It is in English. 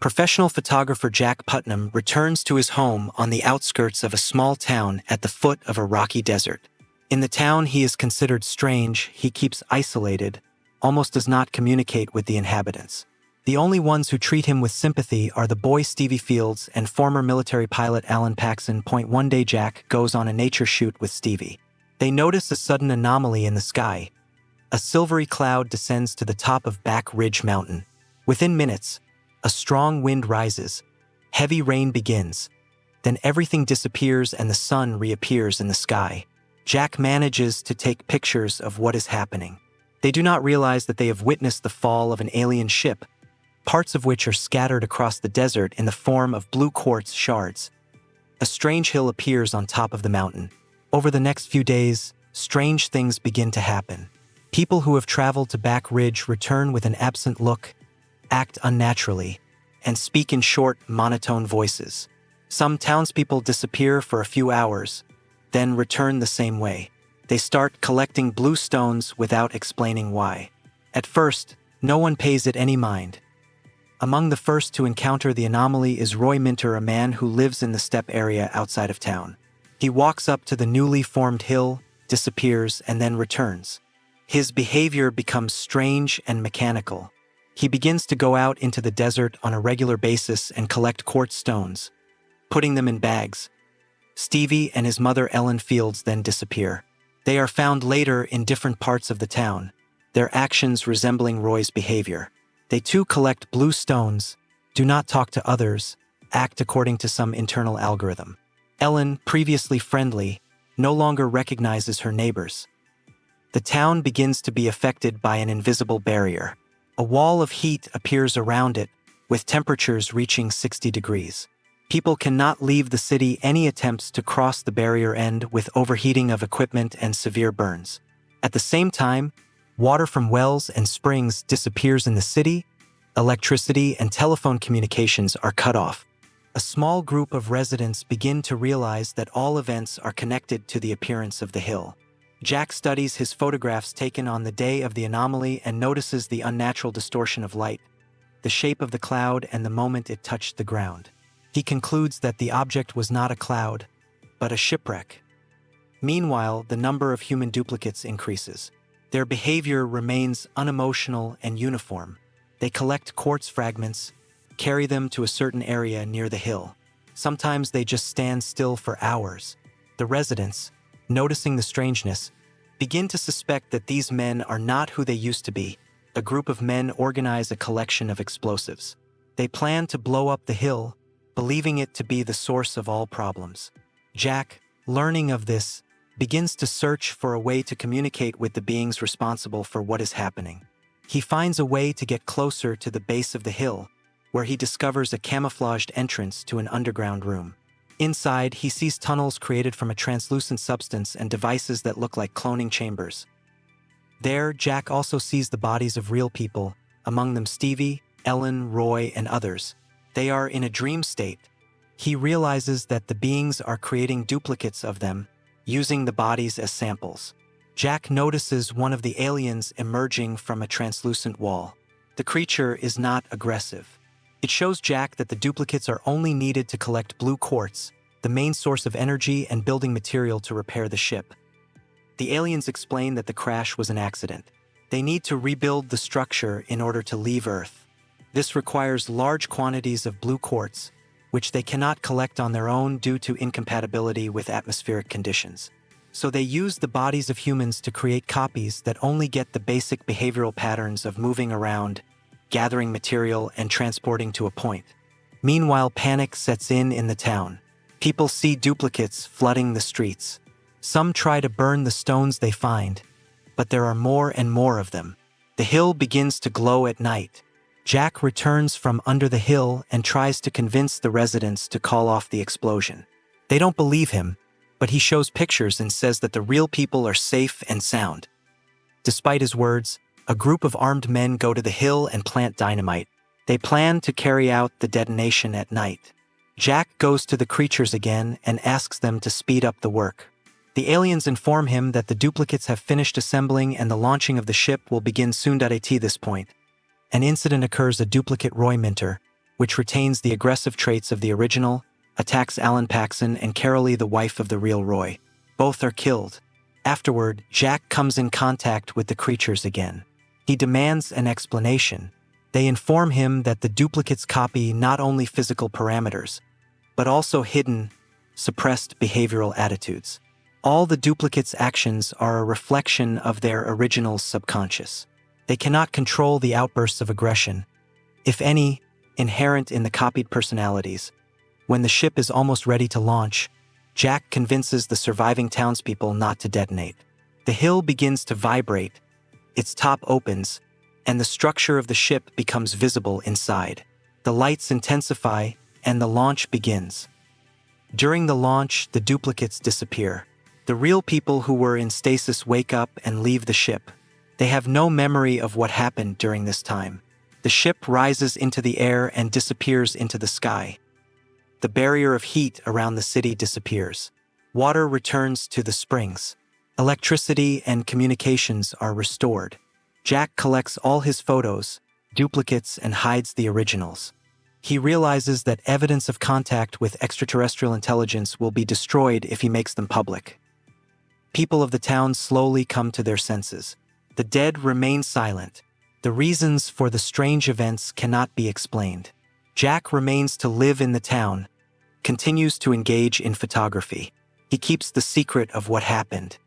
Professional photographer Jack Putnam returns to his home on the outskirts of a small town at the foot of a rocky desert. In the town he is considered strange, he keeps isolated, almost does not communicate with the inhabitants. The only ones who treat him with sympathy are the boy Stevie Fields and former military pilot Alan Paxson. One day Jack goes on a nature shoot with Stevie. They notice a sudden anomaly in the sky. A silvery cloud descends to the top of Back Ridge Mountain. Within minutes, a strong wind rises. Heavy rain begins. Then everything disappears and the sun reappears in the sky. Jack manages to take pictures of what is happening. They do not realize that they have witnessed the fall of an alien ship, parts of which are scattered across the desert in the form of blue quartz shards. A strange hill appears on top of the mountain. Over the next few days, strange things begin to happen. People who have traveled to Back Ridge return with an absent look, act unnaturally, and speak in short, monotone voices. Some townspeople disappear for a few hours, then return the same way. They start collecting blue stones without explaining why. At first, no one pays it any mind. Among the first to encounter the anomaly is Roy Minter, a man who lives in the steppe area outside of town. He walks up to the newly formed hill, disappears, and then returns. His behavior becomes strange and mechanical. He begins to go out into the desert on a regular basis and collect quartz stones, putting them in bags. Stevie and his mother Ellen Fields then disappear. They are found later in different parts of the town, their actions resembling Roy's behavior. They too collect blue stones, do not talk to others, act according to some internal algorithm. Ellen, previously friendly, no longer recognizes her neighbors. The town begins to be affected by an invisible barrier. A wall of heat appears around it, with temperatures reaching 60 degrees. People cannot leave the city. Any attempts to cross the barrier end with overheating of equipment and severe burns. At the same time, water from wells and springs disappears in the city. Electricity and telephone communications are cut off. A small group of residents begin to realize that all events are connected to the appearance of the hill. Jack studies his photographs taken on the day of the anomaly and notices the unnatural distortion of light, the shape of the cloud, and the moment it touched the ground. He concludes that the object was not a cloud, but a shipwreck. Meanwhile, the number of human duplicates increases. Their behavior remains unemotional and uniform. They collect quartz fragments, carry them to a certain area near the hill. Sometimes they just stand still for hours. The residents, noticing the strangeness, begin to suspect that these men are not who they used to be. A group of men organize a collection of explosives. They plan to blow up the hill, believing it to be the source of all problems. Jack, learning of this, begins to search for a way to communicate with the beings responsible for what is happening. He finds a way to get closer to the base of the hill, where he discovers a camouflaged entrance to an underground room. Inside, he sees tunnels created from a translucent substance and devices that look like cloning chambers. There, Jack also sees the bodies of real people, among them Stevie, Ellen, Roy, and others. They are in a dream state. He realizes that the beings are creating duplicates of them, using the bodies as samples. Jack notices one of the aliens emerging from a translucent wall. The creature is not aggressive. It shows Jack that the duplicates are only needed to collect blue quartz, the main source of energy and building material to repair the ship. The aliens explain that the crash was an accident. They need to rebuild the structure in order to leave Earth. This requires large quantities of blue quartz, which they cannot collect on their own due to incompatibility with atmospheric conditions. So they use the bodies of humans to create copies that only get the basic behavioral patterns of moving around, gathering material, and transporting to a point. Meanwhile, panic sets in the town. People see duplicates flooding the streets. Some try to burn the stones they find, but there are more and more of them. The hill begins to glow at night. Jack returns from under the hill and tries to convince the residents to call off the explosion. They don't believe him, but he shows pictures and says that the real people are safe and sound. Despite his words, a group of armed men go to the hill and plant dynamite. They plan to carry out the detonation at night. Jack goes to the creatures again and asks them to speed up the work. The aliens inform him that the duplicates have finished assembling and the launching of the ship will begin soon. At this point, an incident occurs. A duplicate, Roy Minter, which retains the aggressive traits of the original, attacks Alan Paxson and Carolee, the wife of the real Roy. Both are killed. Afterward, Jack comes in contact with the creatures again. He demands an explanation. They inform him that the duplicates copy not only physical parameters, but also hidden, suppressed behavioral attitudes. All the duplicates' actions are a reflection of their original's subconscious. They cannot control the outbursts of aggression, if any, inherent in the copied personalities. When the ship is almost ready to launch, Jack convinces the surviving townspeople not to detonate. The hill begins to vibrate, its top opens, and the structure of the ship becomes visible inside. The lights intensify, and the launch begins. During the launch, the duplicates disappear. The real people who were in stasis wake up and leave the ship. They have no memory of what happened during this time. The ship rises into the air and disappears into the sky. The barrier of heat around the city disappears. Water returns to the springs. Electricity and communications are restored. Jack collects all his photos, duplicates, and hides the originals. He realizes that evidence of contact with extraterrestrial intelligence will be destroyed if he makes them public. People of the town slowly come to their senses. The dead remain silent. The reasons for the strange events cannot be explained. Jack remains to live in the town, continues to engage in photography. He keeps the secret of what happened.